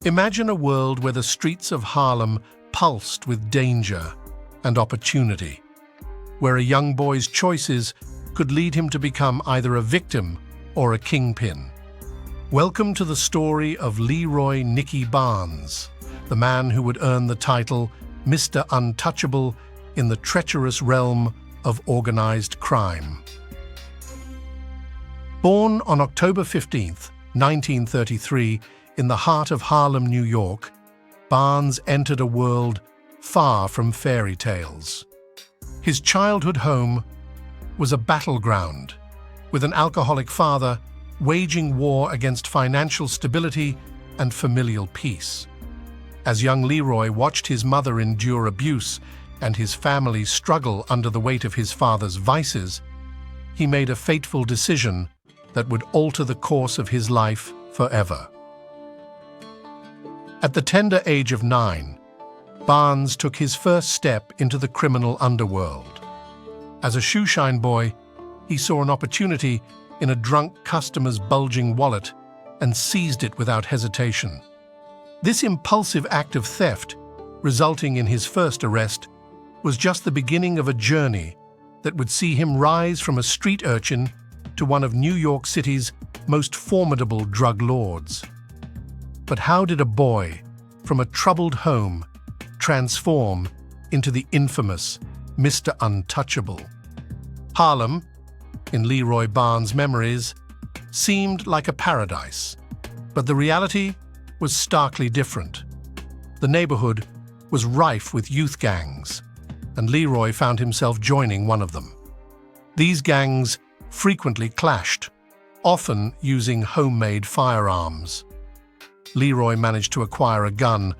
Imagine a world where the streets of Harlem pulsed with danger and opportunity, where a young boy's choices could lead him to become either a victim or a kingpin. Welcome to the story of Leroy "Nicky" Barnes, the man who would earn the title Mr. Untouchable in the treacherous realm of organized crime. Born on October 15, 1933, in the heart of Harlem, New York, Barnes entered a world far from fairy tales. His childhood home was a battleground, with an alcoholic father waging war against financial stability and familial peace. As young Leroy watched his mother endure abuse and his family struggle under the weight of his father's vices, he made a fateful decision that would alter the course of his life forever. At the tender age of 9, Barnes took his first step into the criminal underworld. As a shoeshine boy, he saw an opportunity in a drunk customer's bulging wallet and seized it without hesitation. This impulsive act of theft, resulting in his first arrest, was just the beginning of a journey that would see him rise from a street urchin to one of New York City's most formidable drug lords. But how did a boy from a troubled home transform into the infamous Mr. Untouchable? Harlem, in Leroy Barnes' memories, seemed like a paradise, but the reality was starkly different. The neighborhood was rife with youth gangs, and Leroy found himself joining one of them. These gangs frequently clashed, often using homemade firearms. Leroy managed to acquire a gun,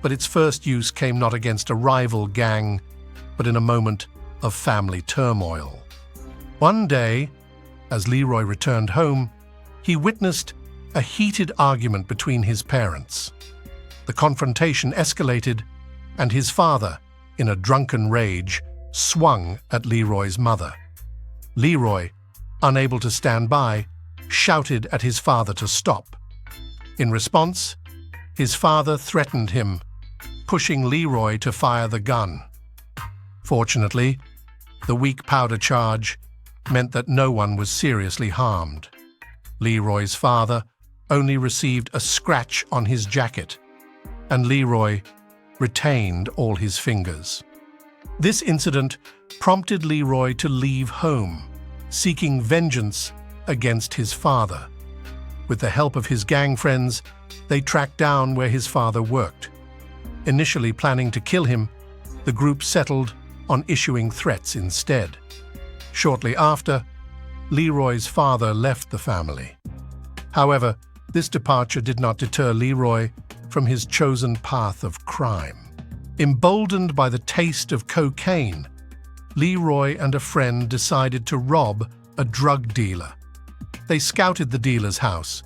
but its first use came not against a rival gang, but in a moment of family turmoil. One day, as Leroy returned home, he witnessed a heated argument between his parents. The confrontation escalated, and his father, in a drunken rage, swung at Leroy's mother. Leroy, unable to stand by, shouted at his father to stop. In response, his father threatened him, pushing Leroy to fire the gun. Fortunately, the weak powder charge meant that no one was seriously harmed. Leroy's father only received a scratch on his jacket, and Leroy retained all his fingers. This incident prompted Leroy to leave home, seeking vengeance against his father. With the help of his gang friends, they tracked down where his father worked. Initially planning to kill him, the group settled on issuing threats instead. Shortly after, Leroy's father left the family. However, this departure did not deter Leroy from his chosen path of crime. Emboldened by the taste of cocaine, Leroy and a friend decided to rob a drug dealer. They scouted the dealer's house,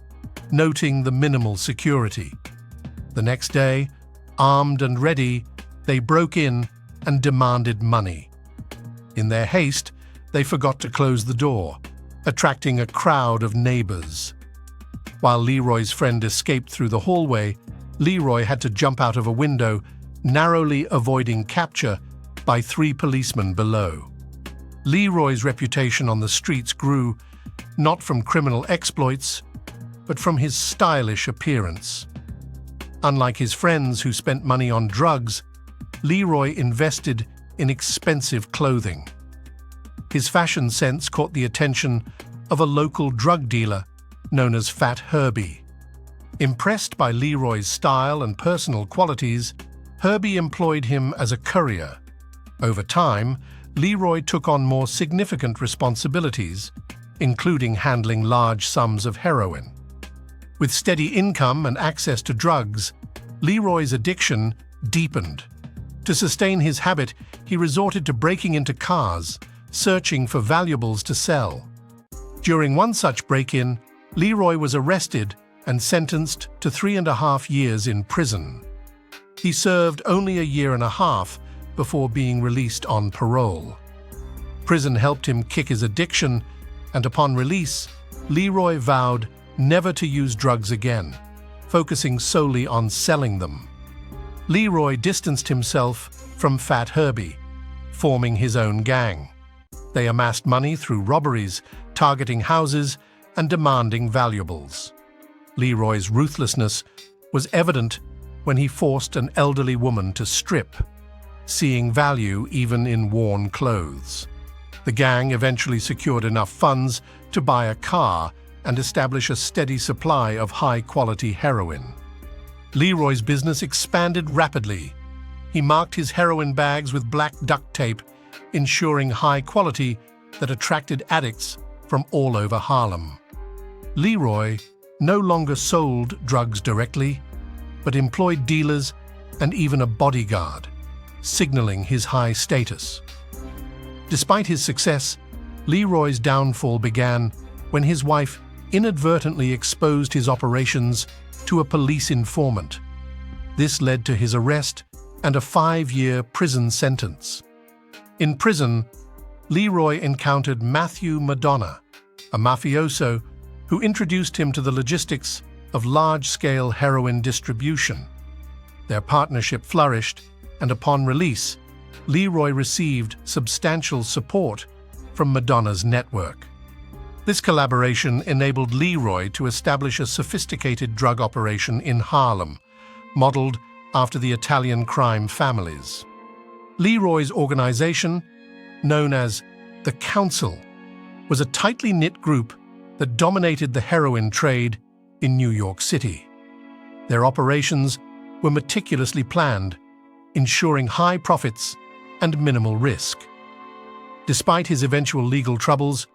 noting the minimal security. The next day, armed and ready, they broke in and demanded money. In their haste, they forgot to close the door, attracting a crowd of neighbors. While Leroy's friend escaped through the hallway, Leroy had to jump out of a window, narrowly avoiding capture by 3 policemen below. Leroy's reputation on the streets grew not from criminal exploits, but from his stylish appearance. Unlike his friends who spent money on drugs, Leroy invested in expensive clothing. His fashion sense caught the attention of a local drug dealer known as Fat Herbie. Impressed by Leroy's style and personal qualities, Herbie employed him as a courier. Over time, Leroy took on more significant responsibilities, including handling large sums of heroin. With steady income and access to drugs, Leroy's addiction deepened. To sustain his habit, he resorted to breaking into cars, searching for valuables to sell. During one such break-in, Leroy was arrested and sentenced to 3.5 years in prison. He served only 1.5 years before being released on parole. Prison helped him kick his addiction, and upon release, Leroy vowed never to use drugs again. For focusing solely on selling them. Leroy distanced himself from Fat Herbie, forming his own gang. They amassed money through robberies, targeting houses, and demanding valuables. Leroy's ruthlessness was evident when he forced an elderly woman to strip, seeing value even in worn clothes. The gang eventually secured enough funds to buy a car and establish a steady supply of high-quality heroin. Leroy's business expanded rapidly. He marked his heroin bags with black duct tape, ensuring high quality that attracted addicts from all over Harlem. Leroy no longer sold drugs directly, but employed dealers and even a bodyguard, signaling his high status. Despite his success, Leroy's downfall began when his wife inadvertently exposed his operations to a police informant. This led to his arrest and a 5-year prison sentence. In prison, Leroy encountered Matthew Madonna, a mafioso who introduced him to the logistics of large-scale heroin distribution. Their partnership flourished, and upon release, Leroy received substantial support from Madonna's network. This collaboration enabled Leroy to establish a sophisticated drug operation in Harlem, modeled after the Italian crime families. Leroy's organization, known as the Council, was a tightly knit group that dominated the heroin trade in New York City. Their operations were meticulously planned, ensuring high profits and minimal risk. Despite his eventual legal troubles,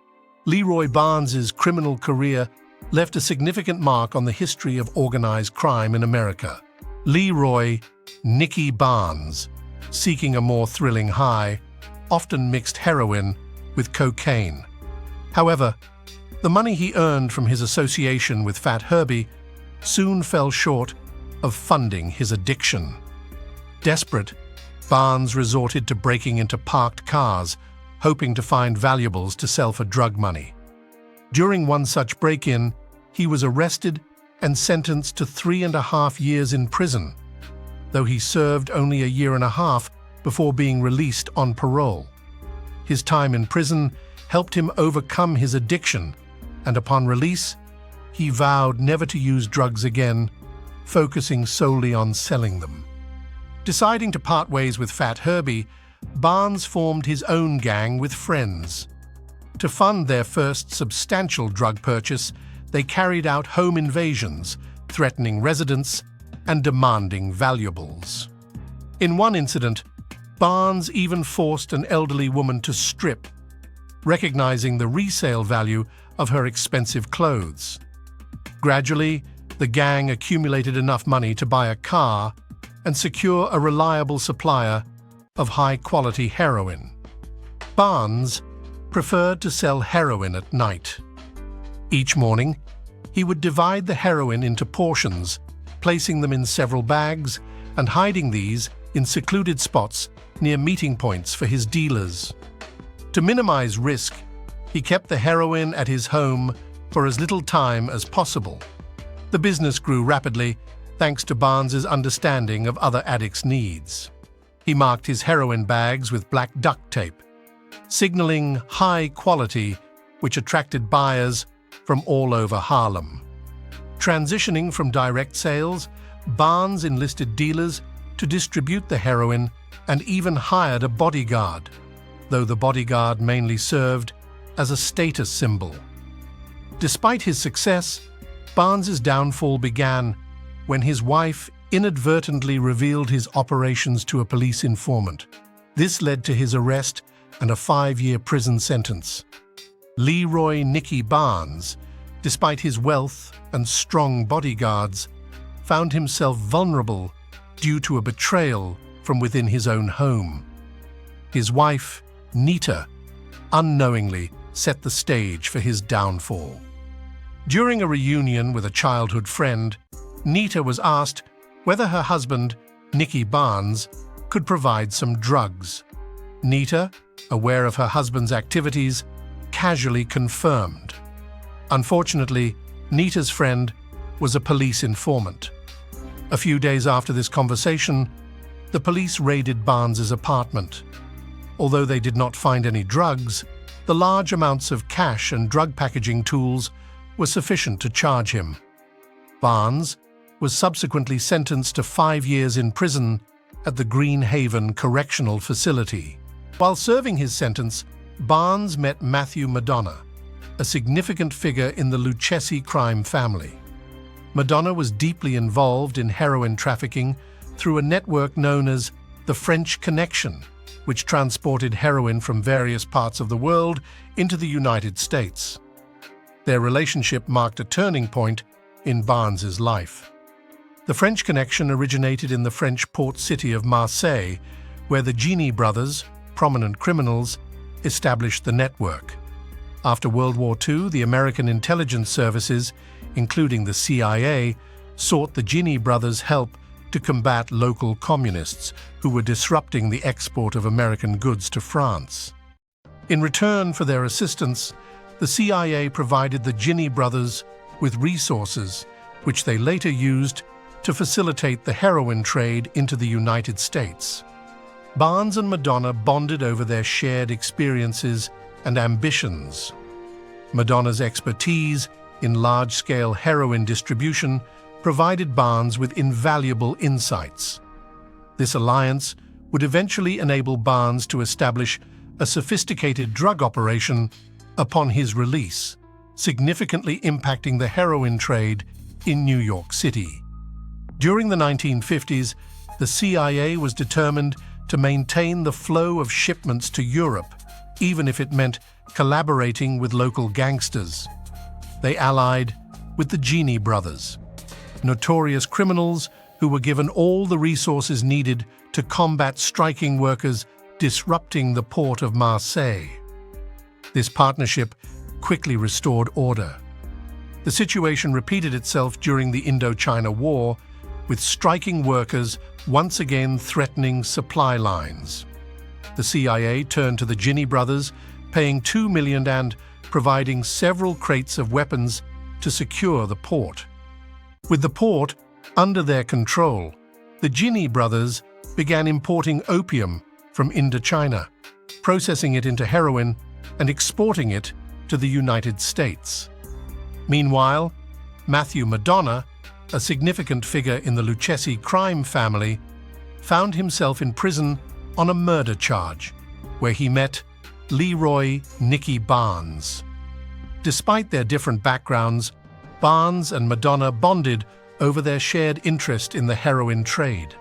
Leroy Barnes's criminal career left a significant mark on the history of organized crime in America. Leroy Nicky Barnes, seeking a more thrilling high, often mixed heroin with cocaine. However, the money he earned from his association with Fat Herbie soon fell short of funding his addiction. Desperate, Barnes resorted to breaking into parked cars, hoping to find valuables to sell for drug money. During one such break-in, he was arrested and sentenced to 3.5 years in prison, though he served only 1.5 years before being released on parole. His time in prison helped him overcome his addiction, and upon release, he vowed never to use drugs again, focusing solely on selling them. Deciding to part ways with Fat Herbie, Barnes formed his own gang with friends. To fund their first substantial drug purchase, they carried out home invasions, threatening residents and demanding valuables. In one incident, Barnes even forced an elderly woman to strip, recognizing the resale value of her expensive clothes. Gradually, the gang accumulated enough money to buy a car and secure a reliable supplier of high-quality heroin. Barnes preferred to sell heroin at night. Each morning, he would divide the heroin into portions, placing them in several bags and hiding these in secluded spots near meeting points for his dealers. To minimize risk, he kept the heroin at his home for as little time as possible. The business grew rapidly thanks to Barnes's understanding of other addicts' needs. He marked his heroin bags with black duct tape, signaling high quality, which attracted buyers from all over Harlem. Transitioning from direct sales, Barnes enlisted dealers to distribute the heroin and even hired a bodyguard, though the bodyguard mainly served as a status symbol. Despite his success, Barnes's downfall began when his wife inadvertently revealed his operations to a police informant. This led to his arrest and a 5-year prison sentence. Leroy Nicky Barnes, despite his wealth and strong bodyguards, found himself vulnerable due to a betrayal from within his own home. His wife, Nita, unknowingly set the stage for his downfall. During a reunion with a childhood friend, Nita was asked whether her husband, Nicky Barnes, could provide some drugs. Nita, aware of her husband's activities, casually confirmed. Unfortunately, Nita's friend was a police informant. A few days after this conversation, the police raided Barnes's apartment. Although they did not find any drugs, the large amounts of cash and drug packaging tools were sufficient to charge him. Barnes was subsequently sentenced to 5 years in prison at the Green Haven Correctional Facility. While serving his sentence, Barnes met Matthew Madonna, a significant figure in the Lucchesi crime family. Madonna was deeply involved in heroin trafficking through a network known as the French Connection, which transported heroin from various parts of the world into the United States. Their relationship marked a turning point in Barnes's life. The French Connection originated in the French port city of Marseille, where the Genie brothers, prominent criminals, established the network. After World War II, the American intelligence services, including the CIA, sought the Genie brothers' help to combat local communists who were disrupting the export of American goods to France. In return for their assistance, the CIA provided the Genie brothers with resources, which they later used to facilitate the heroin trade into the United States. Barnes and Madonna bonded over their shared experiences and ambitions. Madonna's expertise in large-scale heroin distribution provided Barnes with invaluable insights. This alliance would eventually enable Barnes to establish a sophisticated drug operation upon his release, significantly impacting the heroin trade in New York City. During the 1950s, the CIA was determined to maintain the flow of shipments to Europe, even if it meant collaborating with local gangsters. They allied with the Genie brothers, notorious criminals who were given all the resources needed to combat striking workers disrupting the port of Marseille. This partnership quickly restored order. The situation repeated itself during the Indochina War, with striking workers once again threatening supply lines. The CIA turned to the Genie brothers, paying $2 million and providing several crates of weapons to secure the port. With the port under their control, the Genie brothers began importing opium from Indochina, processing it into heroin and exporting it to the United States. Meanwhile, Matthew Madonna, a significant figure in the Lucchesi crime family, found himself in prison on a murder charge, where he met Leroy "Nicky" Barnes. Despite their different backgrounds, Barnes and Madonna bonded over their shared interest in the heroin trade.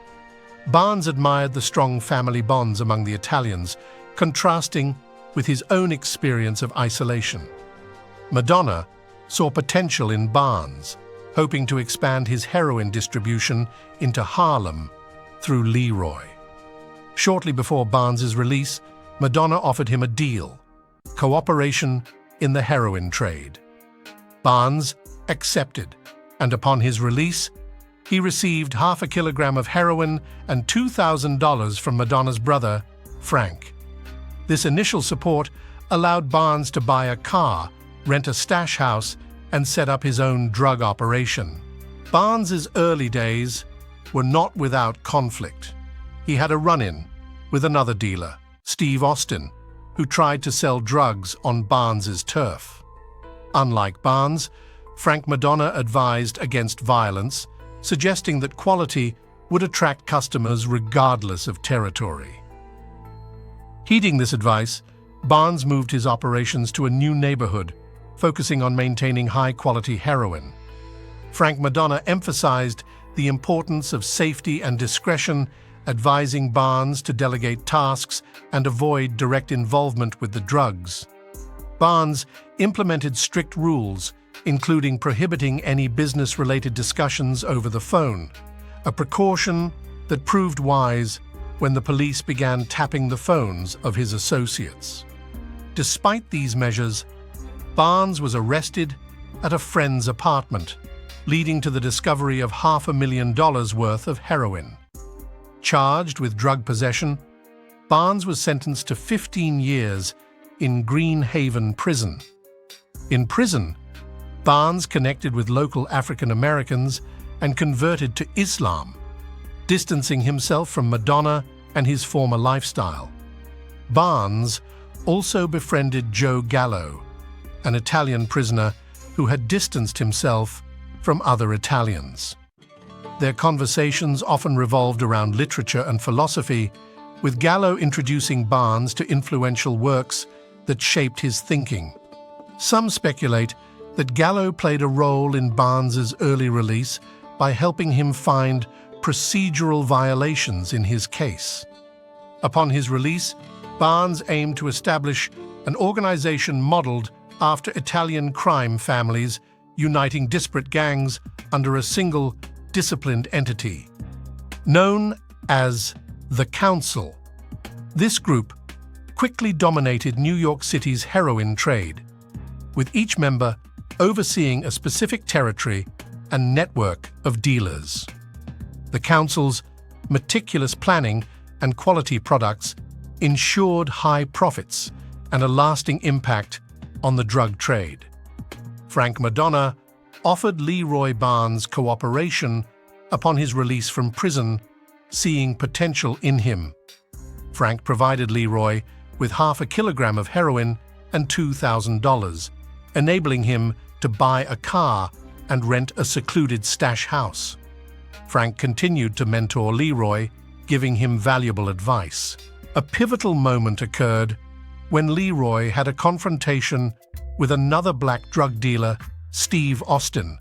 Barnes admired the strong family bonds among the Italians, contrasting with his own experience of isolation. Madonna saw potential in Barnes, hoping to expand his heroin distribution into Harlem through Leroy. Shortly before Barnes's release, Madonna offered him a deal: cooperation in the heroin trade. Barnes accepted, and upon his release, he received half a kilogram of heroin and $2,000 from Madonna's brother, Frank. This initial support allowed Barnes to buy a car, rent a stash house, and set up his own drug operation. Barnes's early days were not without conflict. He had a run-in with another dealer, Steve Austin, who tried to sell drugs on Barnes's turf. Unlike Barnes, Frank Madonna advised against violence, suggesting that quality would attract customers regardless of territory. Heeding this advice, Barnes moved his operations to a new neighborhood, focusing on maintaining high-quality heroin. Frank Madonna emphasized the importance of safety and discretion, advising Barnes to delegate tasks and avoid direct involvement with the drugs. Barnes implemented strict rules, including prohibiting any business-related discussions over the phone, a precaution that proved wise when the police began tapping the phones of his associates. Despite these measures, Barnes was arrested at a friend's apartment, leading to the discovery of $500,000 worth of heroin. Charged with drug possession, Barnes was sentenced to 15 years in Green Haven prison. In prison, Barnes connected with local African Americans and converted to Islam, distancing himself from Madonna and his former lifestyle. Barnes also befriended Joe Gallo, an Italian prisoner who had distanced himself from other Italians. Their conversations often revolved around literature and philosophy, with Gallo introducing Barnes to influential works that shaped his thinking. Some speculate that Gallo played a role in Barnes's early release by helping him find procedural violations in his case. Upon his release, Barnes aimed to establish an organization modeled after Italian crime families, uniting disparate gangs under a single, disciplined entity. Known as the Council, this group quickly dominated New York City's heroin trade, with each member overseeing a specific territory and network of dealers. The Council's meticulous planning and quality products ensured high profits and a lasting impact on the drug trade. Frank Madonna offered Leroy Barnes cooperation upon his release from prison, seeing potential in him. Frank provided Leroy with 0.5 kilogram of heroin and $2,000, enabling him to buy a car and rent a secluded stash house. Frank continued to mentor Leroy, giving him valuable advice. A pivotal moment occurred when Leroy had a confrontation with another black drug dealer, Steve Austin,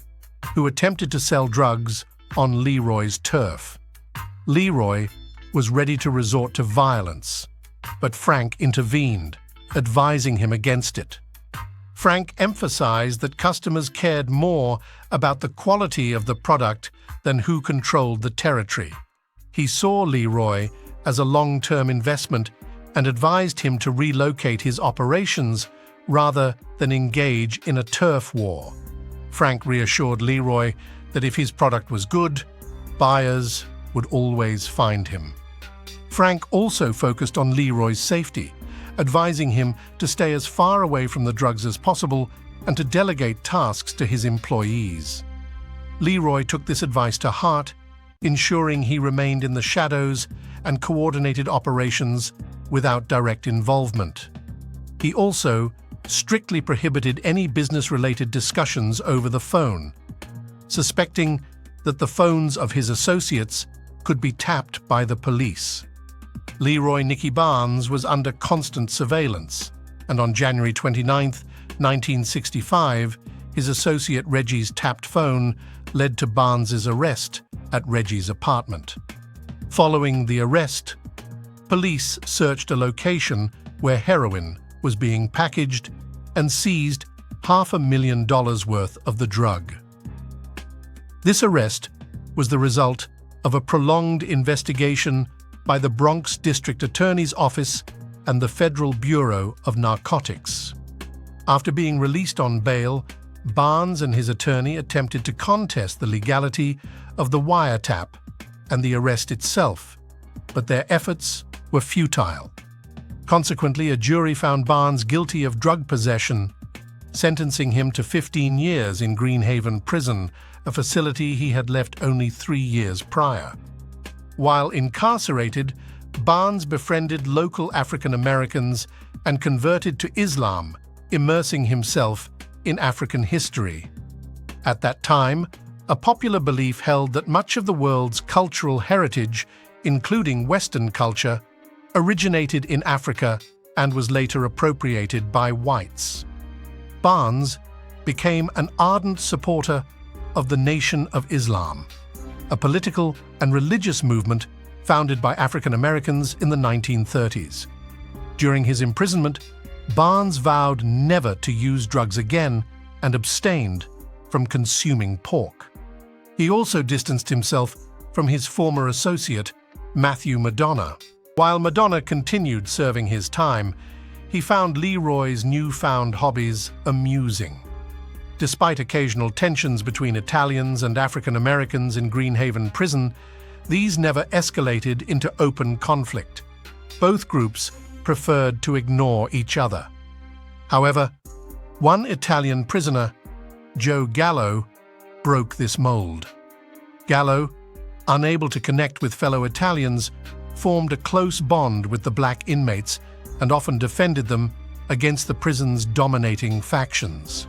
who attempted to sell drugs on Leroy's turf. Leroy was ready to resort to violence, but Frank intervened, advising him against it. Frank emphasized that customers cared more about the quality of the product than who controlled the territory. He saw Leroy as a long-term investment and advised him to relocate his operations rather than engage in a turf war. Frank reassured Leroy that if his product was good, buyers would always find him. Frank also focused on Leroy's safety, advising him to stay as far away from the drugs as possible and to delegate tasks to his employees. Leroy took this advice to heart, ensuring he remained in the shadows and coordinated operations without direct involvement. He also strictly prohibited any business-related discussions over the phone, suspecting that the phones of his associates could be tapped by the police. Leroy Nicky Barnes was under constant surveillance, and on January 29, 1965, his associate Reggie's tapped phone led to Barnes's arrest at Reggie's apartment. Following the arrest, police searched a location where heroin was being packaged and seized $500,000 worth of the drug. This arrest was the result of a prolonged investigation by the Bronx District Attorney's Office and the Federal Bureau of Narcotics. After being released on bail, Barnes and his attorney attempted to contest the legality of the wiretap and the arrest itself, but their efforts were futile. Consequently, a jury found Barnes guilty of drug possession, sentencing him to 15 years in Greenhaven Prison, a facility he had left only 3 years prior. While incarcerated, Barnes befriended local African Americans and converted to Islam, immersing himself in African history. At that time, a popular belief held that much of the world's cultural heritage, including Western culture, originated in Africa and was later appropriated by whites. Barnes became an ardent supporter of the Nation of Islam, a political and religious movement founded by African Americans in the 1930s. During his imprisonment, Barnes vowed never to use drugs again and abstained from consuming pork. He also distanced himself from his former associate, Matthew Madonna. While Madonna continued serving his time, he found Leroy's newfound hobbies amusing. Despite occasional tensions between Italians and African Americans in Greenhaven Prison, these never escalated into open conflict. Both groups preferred to ignore each other. However, one Italian prisoner Joe Gallo, broke this mold. Gallo, unable to connect with fellow Italians, formed a close bond with the black inmates and often defended them against the prison's dominating factions.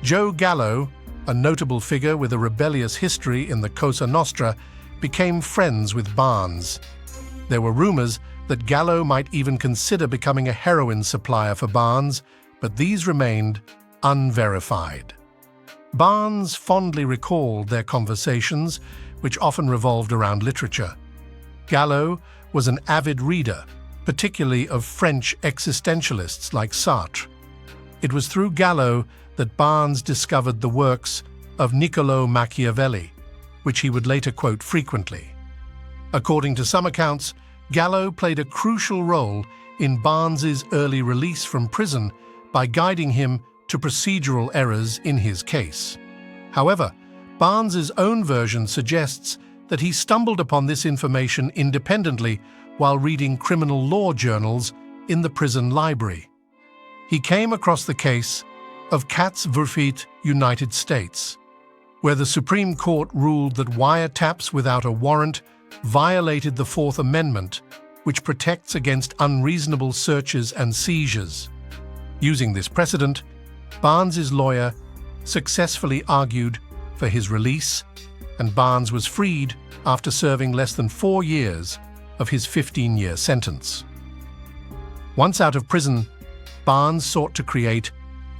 Joe Gallo, a notable figure with a rebellious history in the Cosa Nostra, became friends with Barnes. There were rumors that Gallo might even consider becoming a heroin supplier for Barnes, but these remained unverified. Barnes fondly recalled their conversations, which often revolved around literature. Gallo was an avid reader, particularly of French existentialists like Sartre. It was through Gallo that Barnes discovered the works of Niccolò Machiavelli, which he would later quote frequently. According to some accounts, Gallo played a crucial role in Barnes's early release from prison by guiding him to procedural errors in his case. However, Barnes's own version suggests that he stumbled upon this information independently while reading criminal law journals in the prison library. He came across the case of Katz v. United States, where the Supreme Court ruled that wiretaps without a warrant violated the Fourth Amendment, which protects against unreasonable searches and seizures. Using this precedent, Barnes's lawyer successfully argued for his release, and Barnes was freed after serving less than 4 years of his 15-year sentence. Once out of prison, Barnes sought to create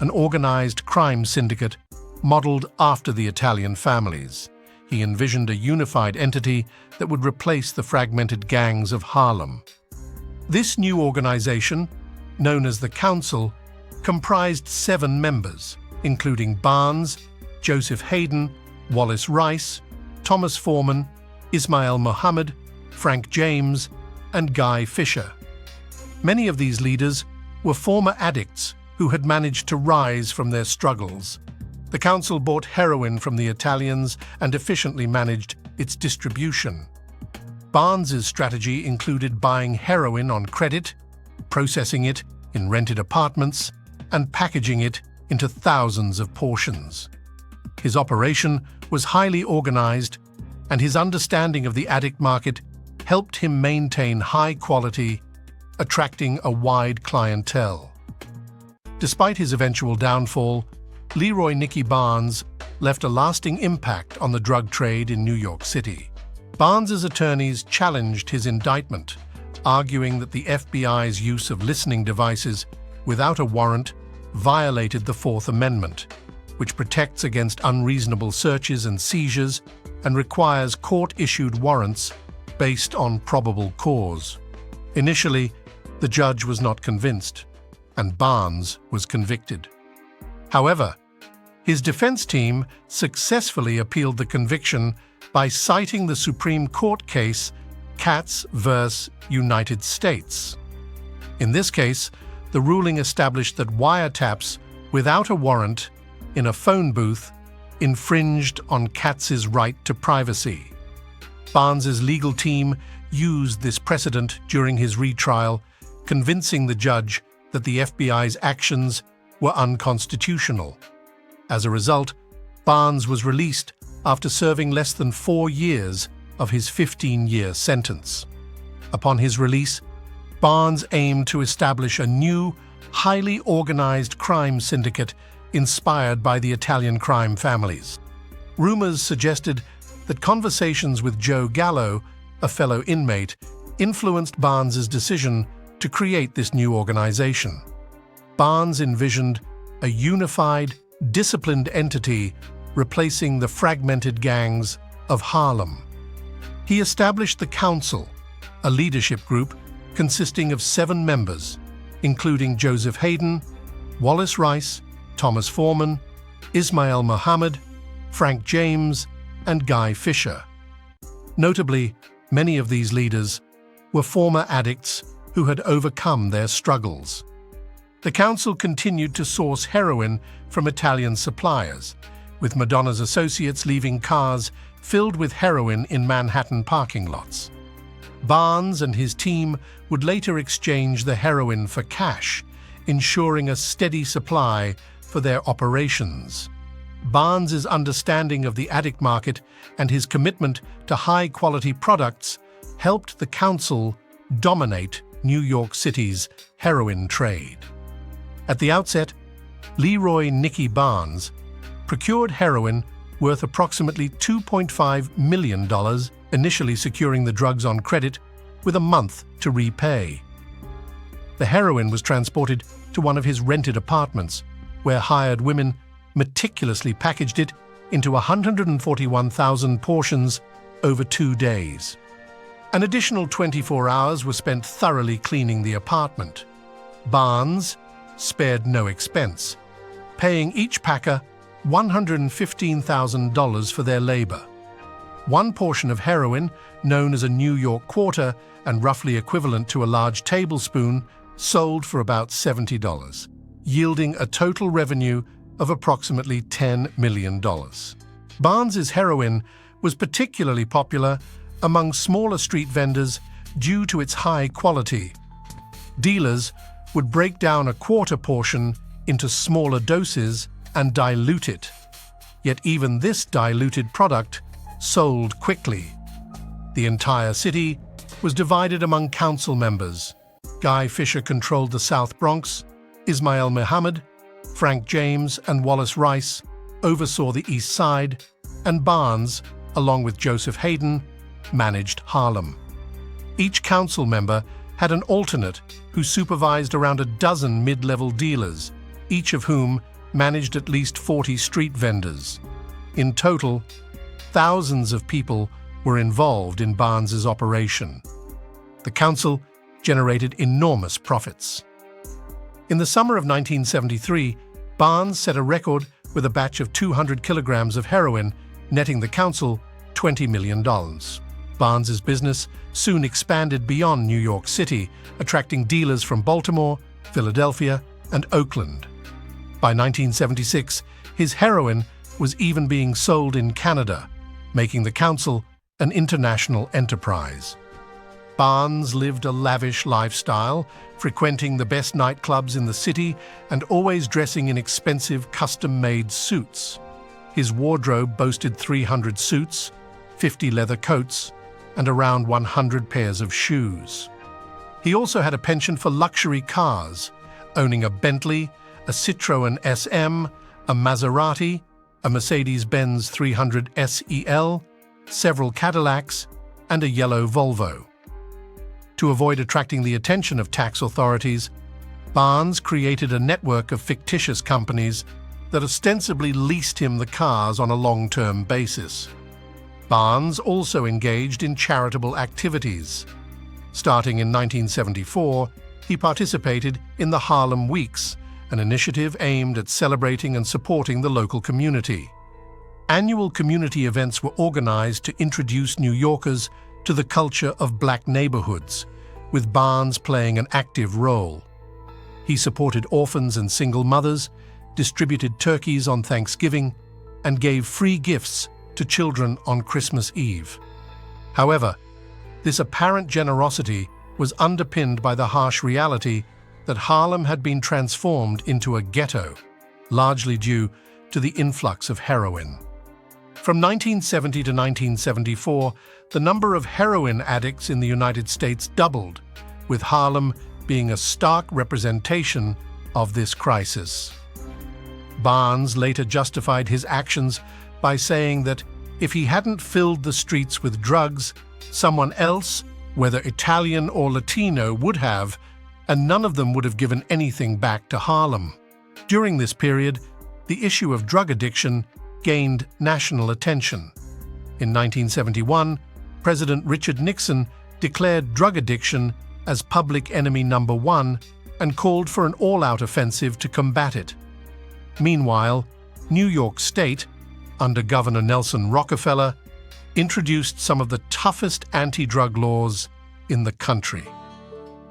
an organized crime syndicate modeled after the Italian families. He envisioned a unified entity that would replace the fragmented gangs of Harlem. This new organization, known as the Council, comprised 7 members, including Barnes, Joseph Hayden, Wallace Rice, Thomas Foreman, Ismail Mohammed, Frank James, and Guy Fisher. Many of these leaders were former addicts who had managed to rise from their struggles. The council bought heroin from the Italians and efficiently managed its distribution. Barnes's strategy included buying heroin on credit, processing it in rented apartments, and packaging it into thousands of portions. His operation was highly organized, and his understanding of the addict market helped him maintain high quality, attracting a wide clientele. Despite his eventual downfall, Leroy Nicky Barnes left a lasting impact on the drug trade in New York City. Barnes's attorneys challenged his indictment, arguing that the FBI's use of listening devices without a warrant violated the Fourth Amendment, which protects against unreasonable searches and seizures and requires court-issued warrants based on probable cause. Initially, the judge was not convinced, and Barnes was convicted. However, his defense team successfully appealed the conviction by citing the Supreme Court case Katz v. United States. In this case, the ruling established that wiretaps without a warrant in a phone booth infringed on Katz's right to privacy. Barnes's legal team used this precedent during his retrial, convincing the judge that the FBI's actions were unconstitutional. As a result, Barnes was released after serving less than 4 years of his 15-year sentence. Upon his release, Barnes aimed to establish a new, highly organized crime syndicate inspired by the Italian crime families. Rumors suggested that conversations with Joe Gallo, a fellow inmate, influenced Barnes's decision to create this new organization. Barnes envisioned a unified, disciplined entity replacing the fragmented gangs of Harlem. He established the Council, a leadership group consisting of 7 members, including Joseph Hayden, Wallace Rice, Thomas Foreman, Ismail Mohammed, Frank James, and Guy Fisher. Notably, many of these leaders were former addicts who had overcome their struggles. The council continued to source heroin from Italian suppliers, with Madonna's associates leaving cars filled with heroin in Manhattan parking lots. Barnes and his team would later exchange the heroin for cash, ensuring a steady supply for their operations. Barnes's understanding of the addict market and his commitment to high-quality products helped the council dominate New York City's heroin trade. At the outset, Leroy Nicky Barnes procured heroin worth approximately $2.5 million, initially securing the drugs on credit with a month to repay. The heroin was transported to one of his rented apartments, where hired women meticulously packaged it into 141,000 portions over 2 days. An additional 24 hours were spent thoroughly cleaning the apartment. Barnes spared no expense, paying each packer $115,000 for their labor. One portion of heroin, known as a New York quarter and roughly equivalent to a large tablespoon, sold for about $70, yielding a total revenue of approximately $10 million. Barnes's heroin was particularly popular among smaller street vendors due to its high quality. Dealers would break down a quarter portion into smaller doses and dilute it. Yet even this diluted product sold quickly. The entire city was divided among council members. Guy Fisher controlled the South Bronx, Ismail Muhammad, Frank James, and Wallace Rice oversaw the East Side, and Barnes, along with Joseph Hayden, managed Harlem. Each council member had an alternate who supervised around a dozen mid-level dealers, each of whom managed at least 40 street vendors. In total, thousands of people were involved in Barnes's operation. The council generated enormous profits. In the summer of 1973, Barnes set a record with a batch of 200 kilograms of heroin, netting the council $20 million. Barnes's business soon expanded beyond New York City, attracting dealers from Baltimore, Philadelphia, and Oakland. By 1976, his heroin was even being sold in Canada, making the council an international enterprise. Barnes lived a lavish lifestyle, frequenting the best nightclubs in the city and always dressing in expensive custom-made suits. His wardrobe boasted 300 suits, 50 leather coats, and around 100 pairs of shoes. He also had a penchant for luxury cars, owning a Bentley, a Citroën SM, a Maserati, a Mercedes-Benz 300 SEL, several Cadillacs, and a yellow Volvo. To avoid attracting the attention of tax authorities, Barnes created a network of fictitious companies that ostensibly leased him the cars on a long-term basis. Barnes also engaged in charitable activities. Starting in 1974, he participated in the Harlem Weeks, an initiative aimed at celebrating and supporting the local community. Annual community events were organized to introduce New Yorkers to the culture of black neighborhoods, with Barnes playing an active role. He supported orphans and single mothers, distributed turkeys on Thanksgiving, and gave free gifts to children on Christmas Eve. However, this apparent generosity was underpinned by the harsh reality that Harlem had been transformed into a ghetto, largely due to the influx of heroin. From 1970 to 1974, the number of heroin addicts in the United States doubled, with Harlem being a stark representation of this crisis. Barnes later justified his actions by saying that if he hadn't filled the streets with drugs, someone else, whether Italian or Latino, would have, and none of them would have given anything back to Harlem. During this period, the issue of drug addiction gained national attention. In 1971, President Richard Nixon declared drug addiction as public enemy number one and called for an all-out offensive to combat it. Meanwhile, New York State, under Governor Nelson Rockefeller, introduced some of the toughest anti-drug laws in the country.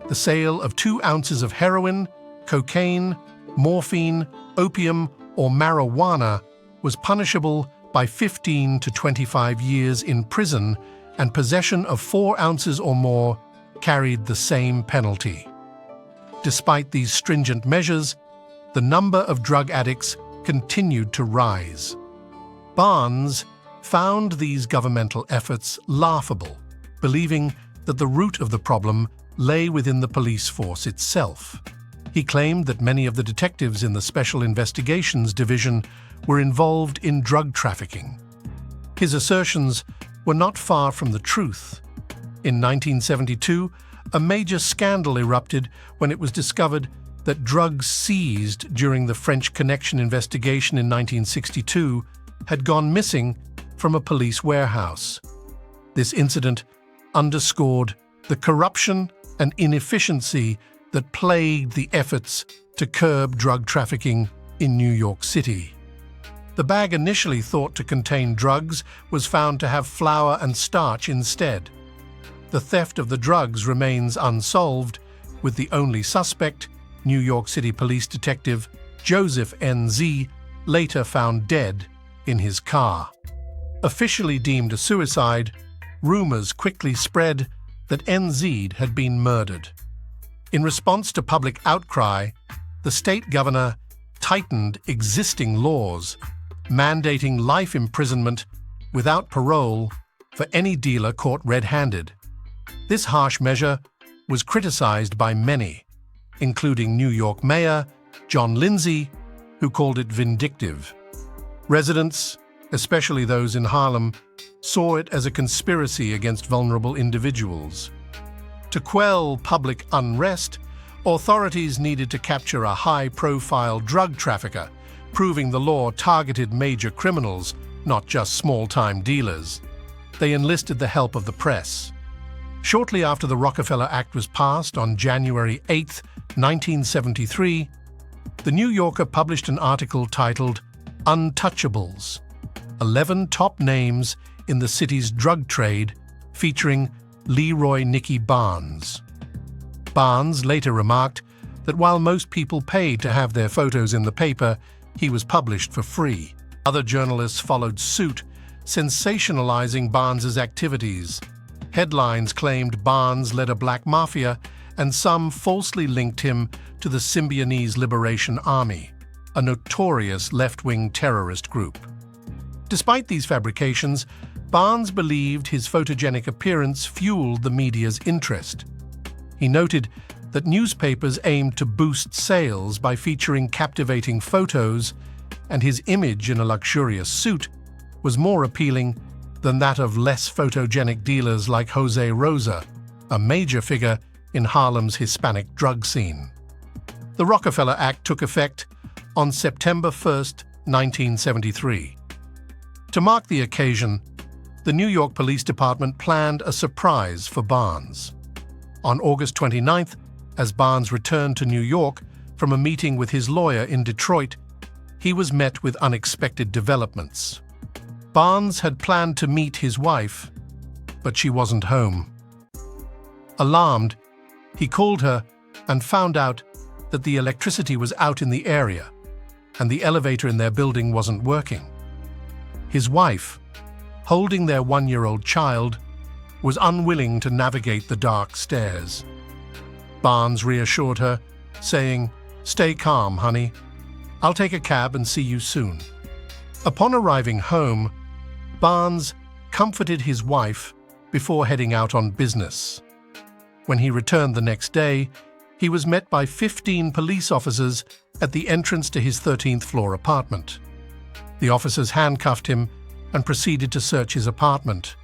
The sale of 2 ounces of heroin, cocaine, morphine, opium, or marijuana was punishable by 15 to 25 years in prison, and possession of 4 ounces or more carried the same penalty. Despite these stringent measures, the number of drug addicts continued to rise. Barnes found these governmental efforts laughable, believing that the root of the problem lay within the police force itself. He claimed that many of the detectives in the Special Investigations Division were involved in drug trafficking. His assertions were not far from the truth. In 1972, a major scandal erupted when it was discovered that drugs seized during the French Connection investigation in 1962 had gone missing from a police warehouse. This incident underscored the corruption and inefficiency that plagued the efforts to curb drug trafficking in New York City. The bag initially thought to contain drugs was found to have flour and starch instead. The theft of the drugs remains unsolved, with the only suspect, New York City Police Detective Joseph N.Z., later found dead in his car. Officially deemed a suicide, rumors quickly spread that N.Z. had been murdered. In response to public outcry, the state governor tightened existing laws, mandating life imprisonment without parole for any dealer caught red-handed. This harsh measure was criticized by many, including New York Mayor John Lindsay, who called it vindictive. Residents, especially those in Harlem, saw it as a conspiracy against vulnerable individuals. To quell public unrest, authorities needed to capture a high-profile drug trafficker, proving the law targeted major criminals, not just small-time dealers. They enlisted the help of the press. Shortly after the Rockefeller Act was passed on January 8, 1973, The New Yorker published an article titled "Untouchables: 11 Top Names in the City's Drug Trade," featuring Leroy Nicky Barnes. Barnes later remarked that while most people paid to have their photos in the paper, he was published for free. Other journalists followed suit, sensationalizing Barnes's activities. Headlines claimed Barnes led a black mafia, and some falsely linked him to the Symbionese Liberation Army, a notorious left-wing terrorist group. Despite these fabrications, Barnes believed his photogenic appearance fueled the media's interest. He noted that newspapers aimed to boost sales by featuring captivating photos, and his image in a luxurious suit was more appealing than that of less photogenic dealers like Jose Rosa, a major figure in Harlem's Hispanic drug scene. The Rockefeller Act took effect on September 1, 1973. To mark the occasion, the New York Police Department planned a surprise for Barnes. On August 29th, as Barnes returned to New York from a meeting with his lawyer in Detroit, he was met with unexpected developments. Barnes had planned to meet his wife, but she wasn't home. Alarmed, he called her and found out that the electricity was out in the area and the elevator in their building wasn't working. His wife, holding their one-year-old child, was unwilling to navigate the dark stairs. Barnes reassured her, saying, "Stay calm, honey. I'll take a cab and see you soon." Upon arriving home, Barnes comforted his wife before heading out on business. When he returned the next day, he was met by 15 police officers at the entrance to his 13th floor apartment. The officers handcuffed him and proceeded to search his apartment.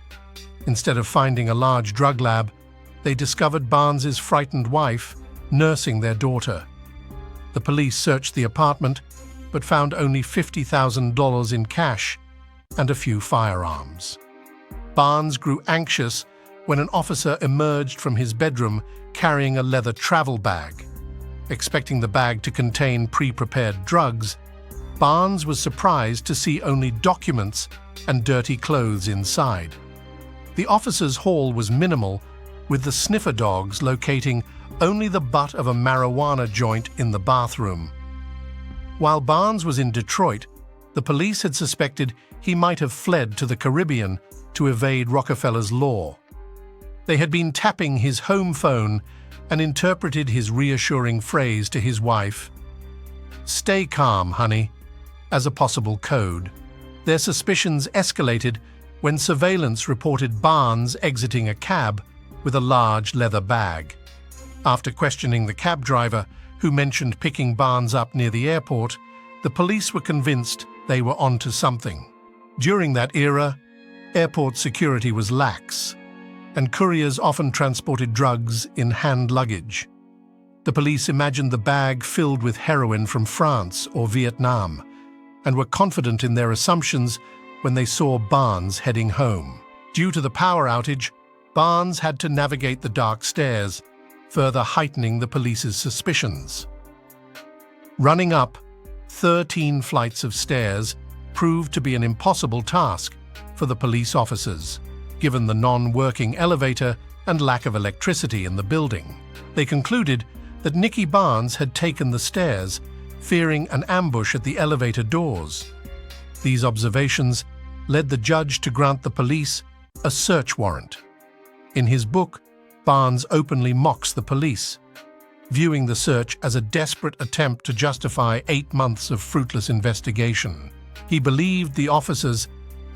Instead of finding a large drug lab, they discovered Barnes's frightened wife nursing their daughter. The police searched the apartment, but found only $50,000 in cash and a few firearms. Barnes grew anxious when an officer emerged from his bedroom carrying a leather travel bag. Expecting the bag to contain pre-prepared drugs, Barnes was surprised to see only documents and dirty clothes inside. The officer's haul was minimal, with the sniffer dogs locating only the butt of a marijuana joint in the bathroom. While Barnes was in Detroit, the police had suspected he might have fled to the Caribbean to evade Rockefeller's law. They had been tapping his home phone and interpreted his reassuring phrase to his wife, "Stay calm, honey. as a possible code. Their suspicions escalated when surveillance reported Barnes exiting a cab with a large leather bag. After questioning the cab driver, who mentioned picking Barnes up near the airport, the police were convinced they were onto something. During that era, airport security was lax, and couriers often transported drugs in hand luggage. The police imagined the bag filled with heroin from France or Vietnam, and were confident in their assumptions when they saw Barnes heading home. Due to the power outage, Barnes had to navigate the dark stairs, further heightening the police's suspicions. Running up 13 flights of stairs proved to be an impossible task for the police officers, given the non-working elevator and lack of electricity in the building. They concluded that Nicky Barnes had taken the stairs, fearing an ambush at the elevator doors. These observations led the judge to grant the police a search warrant. In his book, Barnes openly mocks the police, viewing the search as a desperate attempt to justify 8 months of fruitless investigation. He believed the officers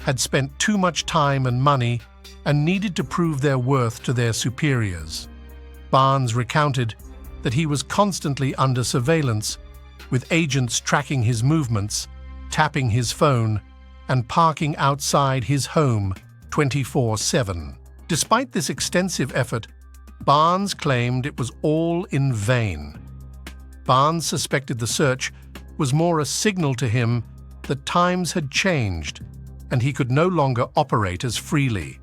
had spent too much time and money and needed to prove their worth to their superiors. Barnes recounted that he was constantly under surveillance, with agents tracking his movements, tapping his phone, and parking outside his home 24/7. Despite this extensive effort, Barnes claimed it was all in vain. Barnes suspected the search was more a signal to him that times had changed and he could no longer operate as freely.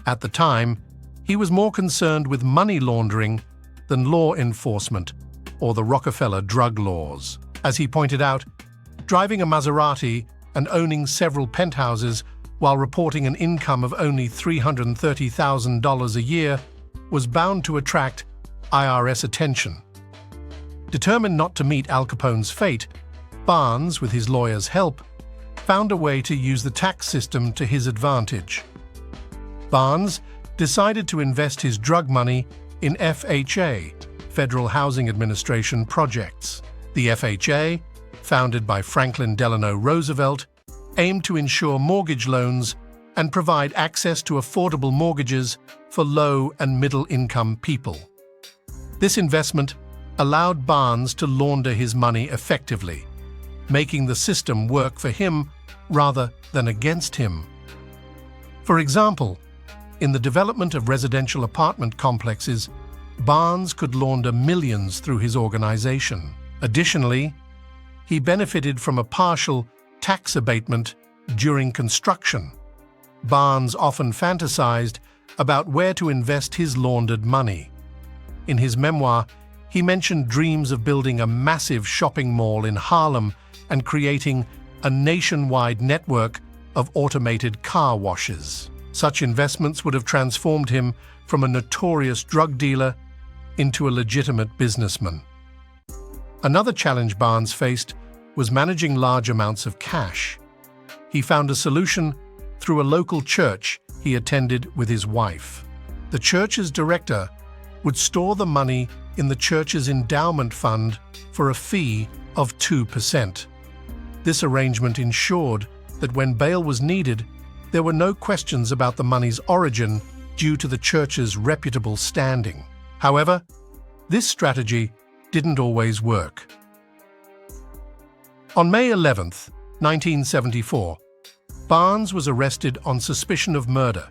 At the time, he was more concerned with money laundering than law enforcement or the Rockefeller drug laws. As he pointed out, driving a Maserati and owning several penthouses while reporting an income of only $330,000 a year was bound to attract IRS attention. Determined not to meet Al Capone's fate, Barnes, with his lawyer's help, found a way to use the tax system to his advantage. Barnes decided to invest his drug money in FHA, Federal Housing Administration projects. The FHA, founded by Franklin Delano Roosevelt, aimed to ensure mortgage loans and provide access to affordable mortgages for low and middle-income people. This investment allowed Barnes to launder his money effectively, making the system work for him rather than against him. For example, in the development of residential apartment complexes, Barnes could launder millions through his organization. Additionally, he benefited from a partial tax abatement during construction. Barnes often fantasized about where to invest his laundered money. In his memoir, he mentioned dreams of building a massive shopping mall in Harlem and creating a nationwide network of automated car washes. Such investments would have transformed him from a notorious drug dealer into a legitimate businessman. Another challenge Barnes faced was managing large amounts of cash. He found a solution through a local church he attended with his wife. The church's director would store the money in the church's endowment fund for a fee of 2%. This arrangement ensured that when bail was needed, there were no questions about the money's origin due to the church's reputable standing. However, this strategy didn't always work. On May 11, 1974, Barnes was arrested on suspicion of murder,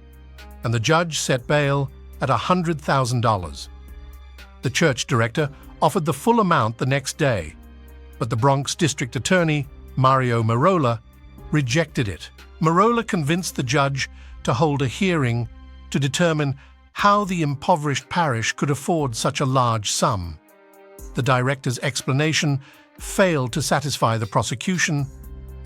and the judge set bail at $100,000. The church director offered the full amount the next day, but the Bronx District Attorney, Mario Merola, rejected it. Merola convinced the judge to hold a hearing to determine how the impoverished parish could afford such a large sum. The director's explanation failed to satisfy the prosecution,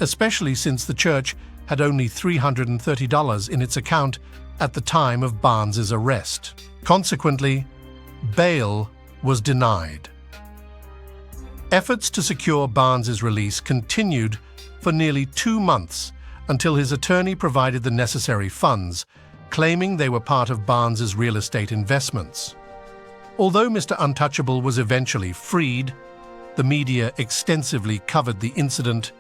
especially since the church had only $330 in its account at the time of Barnes's arrest. Consequently, bail was denied. Efforts to secure Barnes's release continued for nearly 2 months until his attorney provided the necessary funds, claiming they were part of Barnes's real estate investments. Although Mr. Untouchable was eventually freed, the media extensively covered the incident,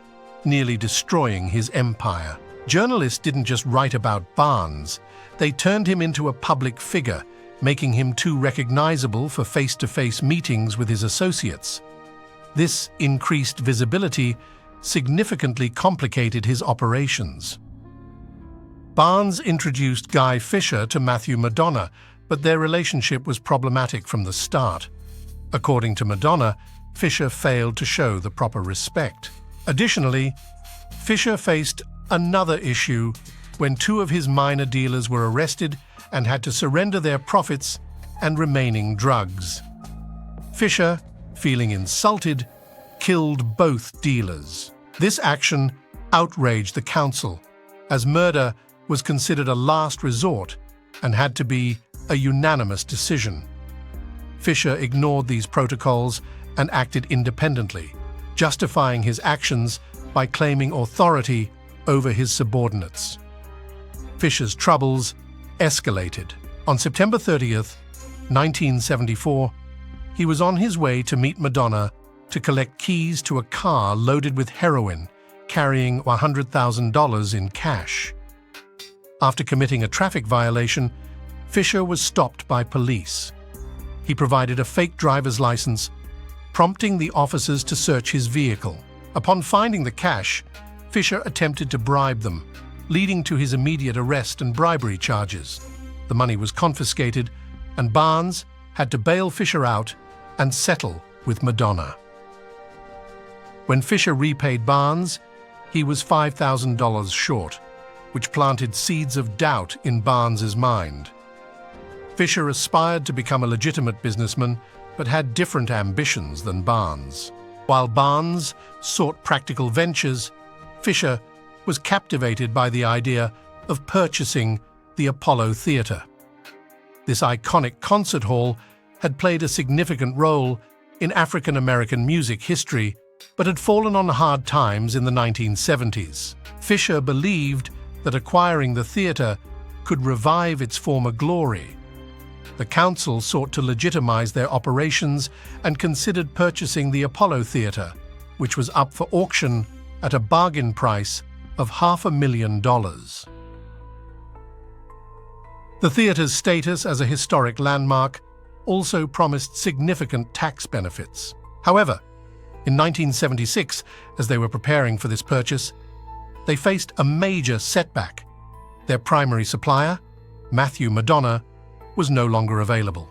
nearly destroying his empire. Journalists didn't just write about Barnes, they turned him into a public figure, making him too recognizable for face-to-face meetings with his associates. This increased visibility significantly complicated his operations. Barnes introduced Guy Fisher to Matthew Madonna, but their relationship was problematic from the start. According to Madonna, Fisher failed to show the proper respect. Additionally, Fisher faced another issue when two of his minor dealers were arrested and had to surrender their profits and remaining drugs. Fisher, feeling insulted, killed both dealers. This action outraged the council, as murder was considered a last resort and had to be a unanimous decision. Fisher ignored these protocols and acted independently, justifying his actions by claiming authority over his subordinates. Fisher's troubles escalated. On September 30th, 1974, he was on his way to meet Madonna to collect keys to a car loaded with heroin, carrying $100,000 in cash. After committing a traffic violation, Fisher was stopped by police. He provided a fake driver's license, prompting the officers to search his vehicle. Upon finding the cash, Fisher attempted to bribe them, leading to his immediate arrest and bribery charges. The money was confiscated, and Barnes had to bail Fisher out and settle with Madonna. When Fisher repaid Barnes, he was $5,000 short, which planted seeds of doubt in Barnes's mind. Fisher aspired to become a legitimate businessman, but had different ambitions than Barnes. While Barnes sought practical ventures, Fisher was captivated by the idea of purchasing the Apollo Theater. This iconic concert hall had played a significant role in African American music history, but had fallen on hard times in the 1970s. Fisher believed that acquiring the theater could revive its former glory. The council sought to legitimize their operations and considered purchasing the Apollo Theater, which was up for auction at a bargain price of $500,000. The theater's status as a historic landmark also promised significant tax benefits. However, in 1976, as they were preparing for this purchase, they faced a major setback. Their primary supplier, Matthew Madonna, was no longer available.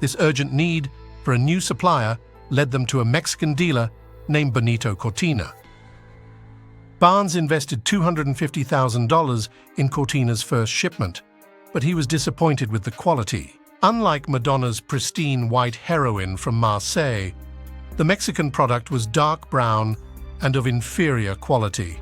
This urgent need for a new supplier led them to a Mexican dealer named Benito Cortina. Barnes invested $250,000 in Cortina's first shipment, but he was disappointed with the quality. Unlike Madonna's pristine white heroin from Marseille, the Mexican product was dark brown and of inferior quality.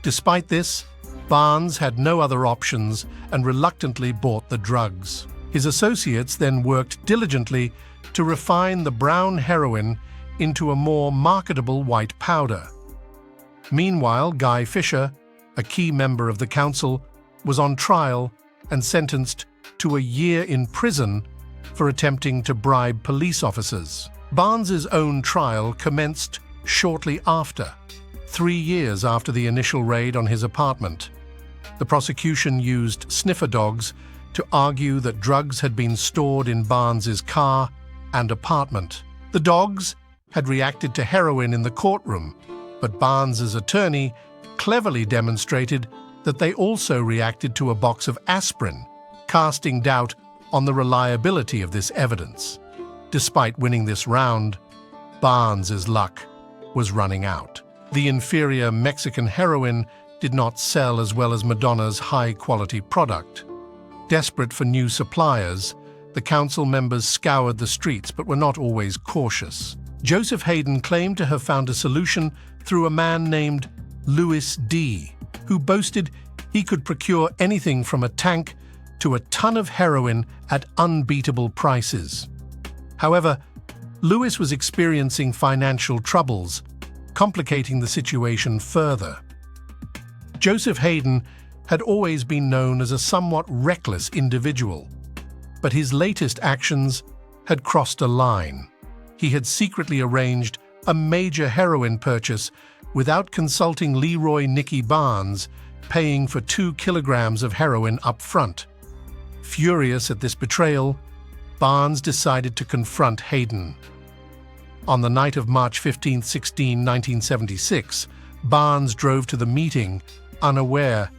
Despite this, Barnes had no other options and reluctantly bought the drugs. His associates then worked diligently to refine the brown heroin into a more marketable white powder. Meanwhile, Guy Fisher, a key member of the council, was on trial and sentenced to a year in prison for attempting to bribe police officers. Barnes's own trial commenced shortly after, 3 years after the initial raid on his apartment. The prosecution used sniffer dogs to argue that drugs had been stored in Barnes's car and apartment. The dogs had reacted to heroin in the courtroom, but Barnes's attorney cleverly demonstrated that they also reacted to a box of aspirin, casting doubt on the reliability of this evidence. Despite winning this round, Barnes's luck was running out. The inferior Mexican heroin did not sell as well as Madonna's high-quality product. Desperate for new suppliers, the council members scoured the streets but were not always cautious. Joseph Hayden claimed to have found a solution through a man named Louis D., who boasted he could procure anything from a tank to a ton of heroin at unbeatable prices. However, Louis was experiencing financial troubles, complicating the situation further. Joseph Hayden had always been known as a somewhat reckless individual, but his latest actions had crossed a line. He had secretly arranged a major heroin purchase without consulting Leroy Nicky Barnes, paying for 2 kilograms of heroin up front. Furious at this betrayal, Barnes decided to confront Hayden. On the night of March 15, 1976, Barnes drove to the meeting, unaware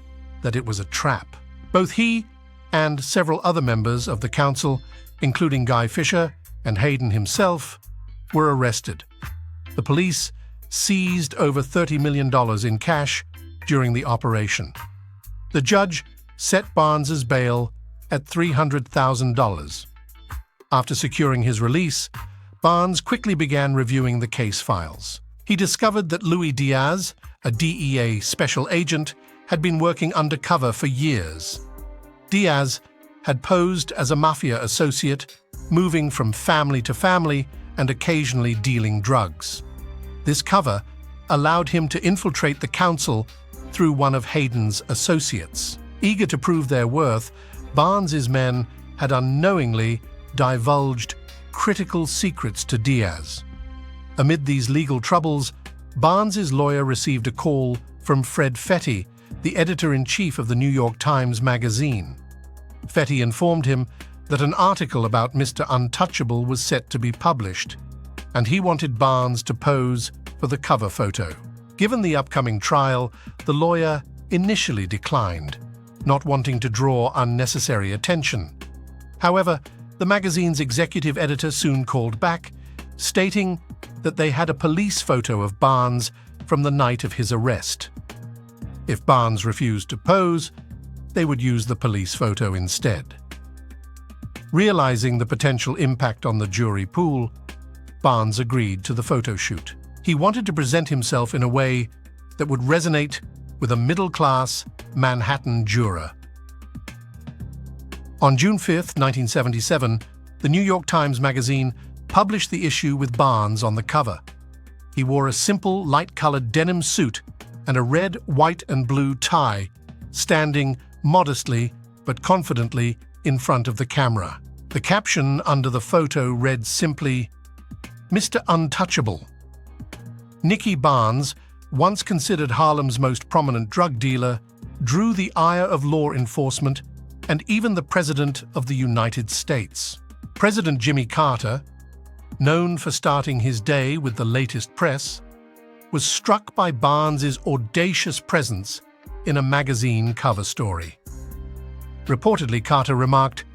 that it was a trap. Both he and several other members of the council, including Guy Fisher and Hayden himself, were arrested. The police seized over $30 million in cash during the operation. The judge set Barnes's bail at $300,000. After securing his release, Barnes quickly began reviewing the case files. He discovered that Louis Diaz, a DEA special agent, had been working undercover for years. Diaz had posed as a mafia associate, moving from family to family and occasionally dealing drugs. This cover allowed him to infiltrate the council through one of Hayden's associates. Eager to prove their worth, Barnes's men had unknowingly divulged critical secrets to Diaz. Amid these legal troubles, Barnes's lawyer received a call from Fred Fetty, the editor-in-chief of the New York Times Magazine. Fetty informed him that an article about Mr. Untouchable was set to be published, and he wanted Barnes to pose for the cover photo. Given the upcoming trial, the lawyer initially declined, not wanting to draw unnecessary attention. However, the magazine's executive editor soon called back, stating that they had a police photo of Barnes from the night of his arrest. If Barnes refused to pose, they would use the police photo instead. Realizing the potential impact on the jury pool, Barnes agreed to the photo shoot. He wanted to present himself in a way that would resonate with a middle-class Manhattan juror. On June 5, 1977, the New York Times Magazine published the issue with Barnes on the cover. He wore a simple, light-colored denim suit and a red, white, and blue tie, standing modestly but confidently in front of the camera. The caption under the photo read simply, "Mr. Untouchable." Nicky Barnes, once considered Harlem's most prominent drug dealer, drew the ire of law enforcement and even the President of the United States. President Jimmy Carter, known for starting his day with the latest press, was struck by Barnes's audacious presence in a magazine cover story. Reportedly, Carter remarked,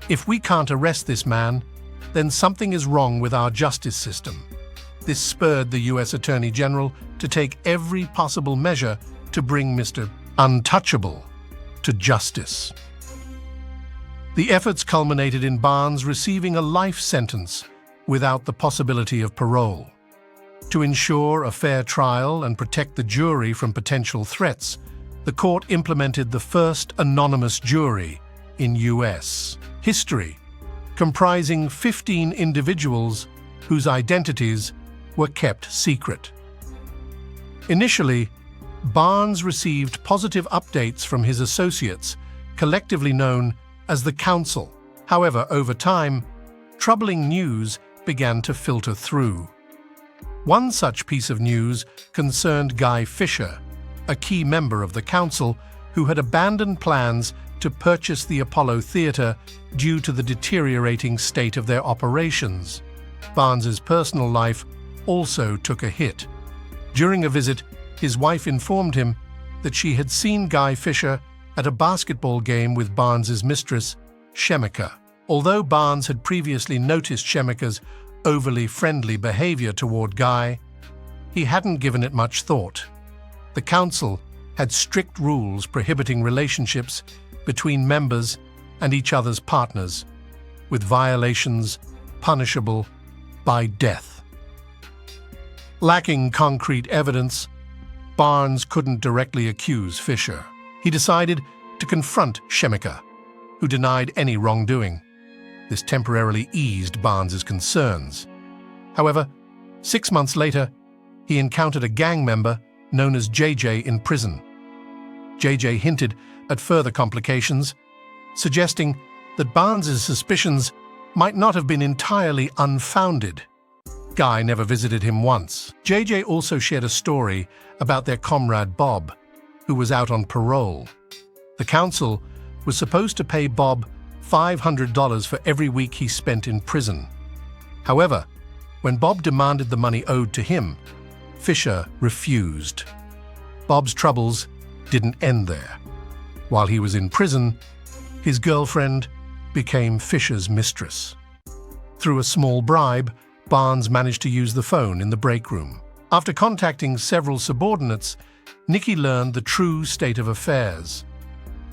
"If we can't arrest this man, then something is wrong with our justice system." This spurred the U.S. Attorney General to take every possible measure to bring Mr. Untouchable to justice. The efforts culminated in Barnes receiving a life sentence without the possibility of parole. To ensure a fair trial and protect the jury from potential threats, the court implemented the first anonymous jury in U.S. history, comprising 15 individuals whose identities were kept secret. Initially, Barnes received positive updates from his associates, collectively known as the Council. However, over time, troubling news began to filter through. One such piece of news concerned Guy Fisher, a key member of the Council who had abandoned plans to purchase the Apollo Theater due to the deteriorating state of their operations. Barnes's personal life also took a hit. During a visit, his wife informed him that she had seen Guy Fisher at a basketball game with Barnes's mistress, Shemika. Although Barnes had previously noticed Shemika's overly friendly behavior toward Guy, he hadn't given it much thought. The council had strict rules prohibiting relationships between members and each other's partners, with violations punishable by death. Lacking concrete evidence, Barnes couldn't directly accuse Fisher. He decided to confront Shemika, who denied any wrongdoing. This temporarily eased Barnes's concerns. However, 6 months later, he encountered a gang member known as JJ in prison. JJ hinted at further complications, suggesting that Barnes's suspicions might not have been entirely unfounded. Guy never visited him once. JJ also shared a story about their comrade Bob, who was out on parole. The council was supposed to pay Bob $500 for every week he spent in prison. However, when Bob demanded the money owed to him, Fisher refused. Bob's troubles didn't end there. While he was in prison, his girlfriend became Fisher's mistress. Through a small bribe, Barnes managed to use the phone in the break room. After contacting several subordinates, Nicky learned the true state of affairs.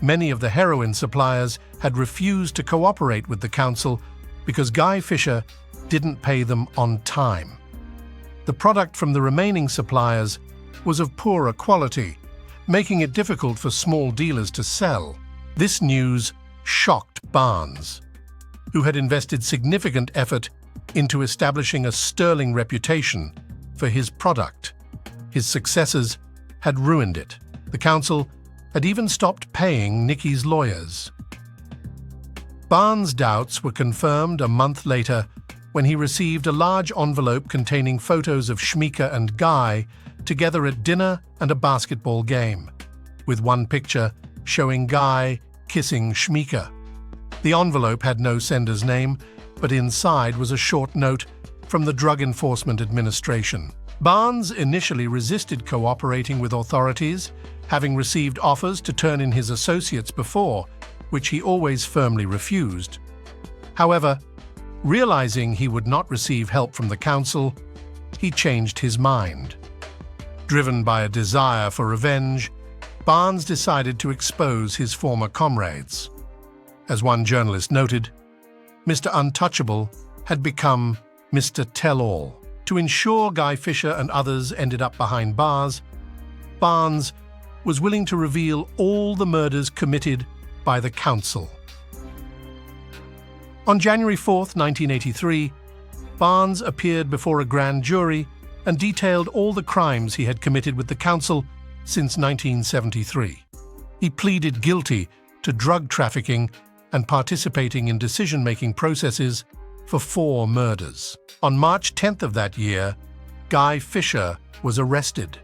Many of the heroin suppliers had refused to cooperate with the council because Guy Fisher didn't pay them on time. The product from the remaining suppliers was of poorer quality, making it difficult for small dealers to sell. This news shocked Barnes, who had invested significant effort into establishing a sterling reputation for his product. His successors had ruined it. The council had even stopped paying Nicky's lawyers. Barnes' doubts were confirmed a month later when he received a large envelope containing photos of Schmeeka and Guy together at dinner and a basketball game, with one picture showing Guy kissing Schmeeka. The envelope had no sender's name, but inside was a short note from the Drug Enforcement Administration. Barnes initially resisted cooperating with authorities, having received offers to turn in his associates before, which he always firmly refused. However, realizing he would not receive help from the council, he changed his mind. Driven by a desire for revenge, Barnes decided to expose his former comrades. As one journalist noted, Mr. Untouchable had become Mr. Tell-All. To ensure Guy Fisher and others ended up behind bars, Barnes was willing to reveal all the murders committed by the council. On January 4, 1983, Barnes appeared before a grand jury and detailed all the crimes he had committed with the council since 1973. He pleaded guilty to drug trafficking and participating in decision-making processes for 4 murders. On March 10th of that year, Guy Fisher was arrested.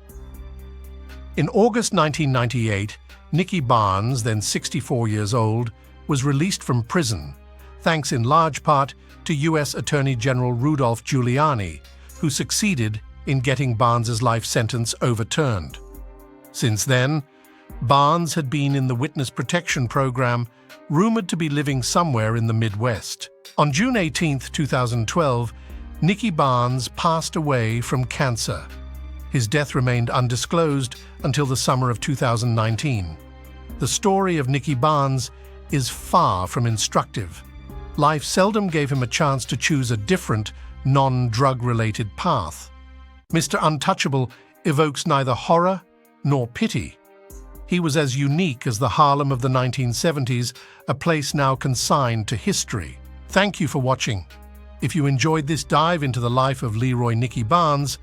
In August 1998, Nicky Barnes, then 64 years old, was released from prison, thanks in large part to U.S. Attorney General Rudolph Giuliani, who succeeded in getting Barnes's life sentence overturned. Since then, Barnes had been in the witness protection program, rumored to be living somewhere in the Midwest. On June 18, 2012, Nicky Barnes passed away from cancer. His death remained undisclosed until the summer of 2019. The story of Nicky Barnes is far from instructive. Life seldom gave him a chance to choose a different, non-drug-related path. Mr. Untouchable evokes neither horror nor pity. He was as unique as the Harlem of the 1970s, a place now consigned to history. Thank you for watching. If you enjoyed this dive into the life of Leroy Nicky Barnes,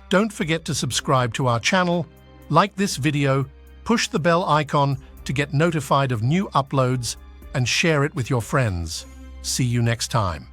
don't forget to subscribe to our channel, like this video, push the bell icon to get notified of new uploads, and share it with your friends. See you next time.